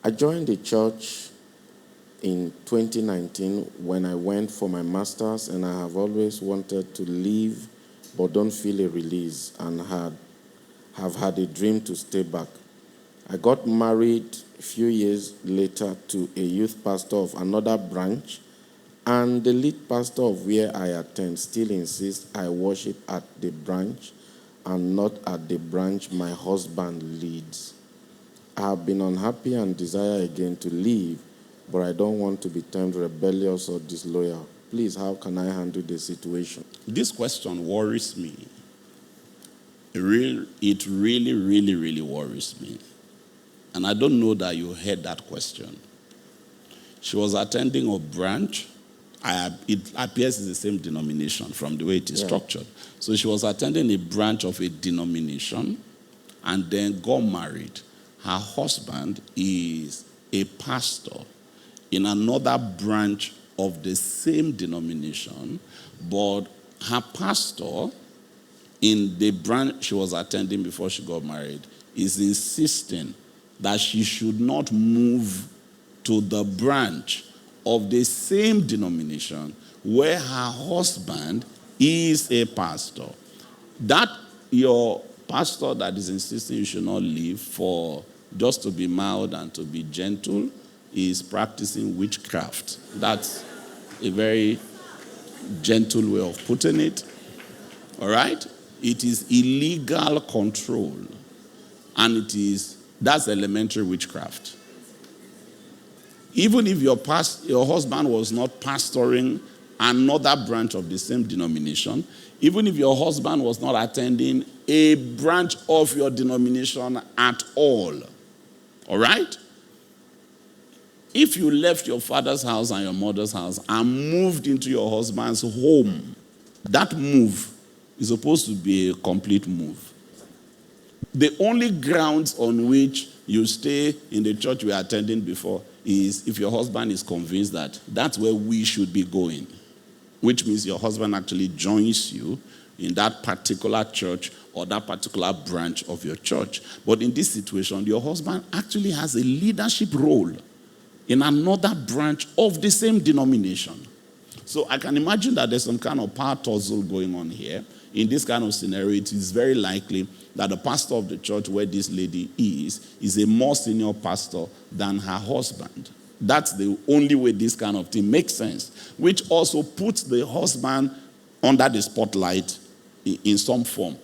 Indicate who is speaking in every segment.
Speaker 1: I joined the church in 2019 when I went for my master's, and I have always wanted to leave but don't feel a release, and have had a dream to stay back. I got married a few years later to a youth pastor of another branch, and the lead pastor of where I attend still insists I worship at the branch and not at the branch my husband leads. I have been unhappy and desire again to leave, but I don't want to be termed rebellious or disloyal. Please, how can I handle the situation?
Speaker 2: This question worries me. It really, really, really worries me. And I don't know that you heard that question. She was attending a branch. It appears it's the same denomination from the way it is structured. So she was attending a branch of a denomination and then got married. Her husband is a pastor in another branch of the same denomination, but her pastor in the branch she was attending before she got married is insisting that she should not move to the branch of the same denomination where her husband is a pastor. That your pastor that is insisting you should not leave for just to be mild and to be gentle is practicing witchcraft. That's a very gentle way of putting it. All right? It is illegal control. And that's elementary witchcraft. Even if your husband was not pastoring another branch of the same denomination, even if your husband was not attending a branch of your denomination at all right? If you left your father's house and your mother's house and moved into your husband's home, that move is supposed to be a complete move. The only grounds on which you stay in the church we are attending before is if your husband is convinced that that's where we should be going, which means your husband actually joins you in that particular church or that particular branch of your church. But in this situation, your husband actually has a leadership role in another branch of the same denomination. So I can imagine that there's some kind of power tussle going on here. In this kind of scenario, it is very likely that the pastor of the church where this lady is a more senior pastor than her husband. That's the only way this kind of thing makes sense, which also puts the husband under the spotlight in some form.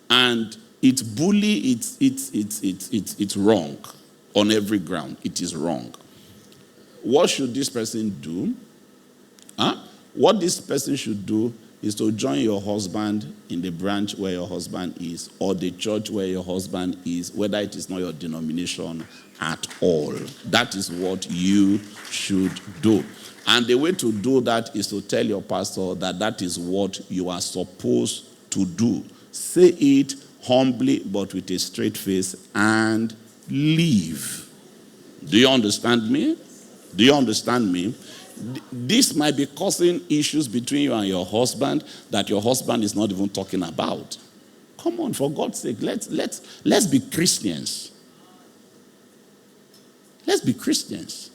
Speaker 2: And it's wrong on every ground. It is wrong. What should this person do? What this person should do is to join your husband in the branch where your husband is, or the church where your husband is, whether it is not your denomination at all. That is what you should do. And the way to do that is to tell your pastor that that is what you are supposed to do. Say it humbly but with a straight face and leave. Do you understand me? Do you understand me? This might be causing issues between you and your husband that your husband is not even talking about. Come on, for God's sake, let's be Christians. Let's be Christians.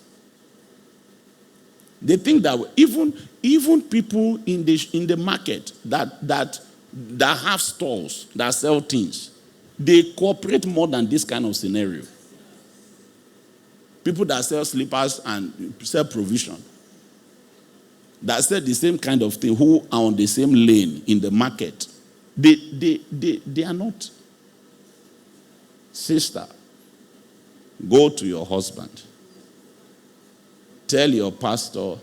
Speaker 2: They think that even people in the market that have stalls, that sell things, they cooperate more than this kind of scenario. People that sell slippers and sell provision, that sell the same kind of thing, who are on the same lane in the market, they are not. Sister, go to your husband. Tell your pastor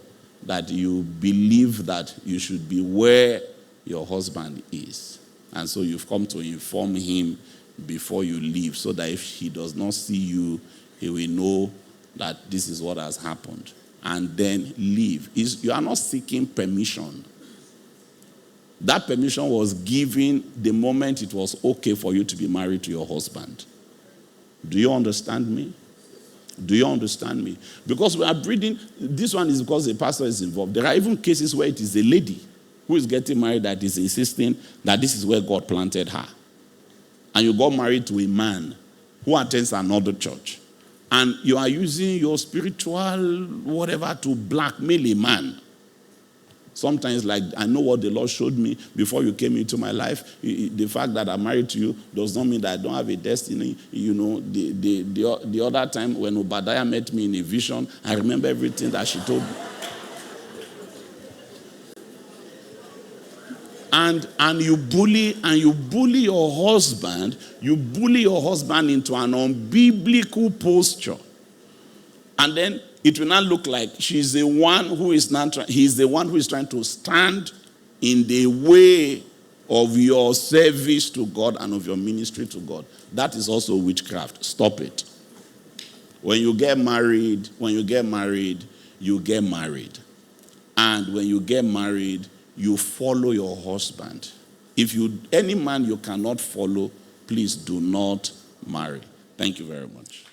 Speaker 2: that you believe that you should be where your husband is. And so you've come to inform him before you leave, so that if he does not see you, he will know that this is what has happened. And then leave. You are not seeking permission. That permission was given the moment it was okay for you to be married to your husband. Do you understand me? Do you understand me? Because we are breeding, this one is because the pastor is involved. There are even cases where it is a lady who is getting married that is insisting that this is where God planted her. And you got married to a man who attends another church. and you are using your spiritual whatever to blackmail a man. Sometimes, like, I know what the Lord showed me before you came into my life. The fact that I'm married to you does not mean that I don't have a destiny. You know, the other time when Obadiah met me in a vision, I remember everything that she told me. And you bully your husband. You bully your husband into an unbiblical posture. And then it will not look like he's the one who is trying to stand in the way of your service to God and of your ministry to God. That is also witchcraft. Stop it. When you get married, you get married. And when you get married, you follow your husband. Any man you cannot follow, please do not marry. Thank you very much.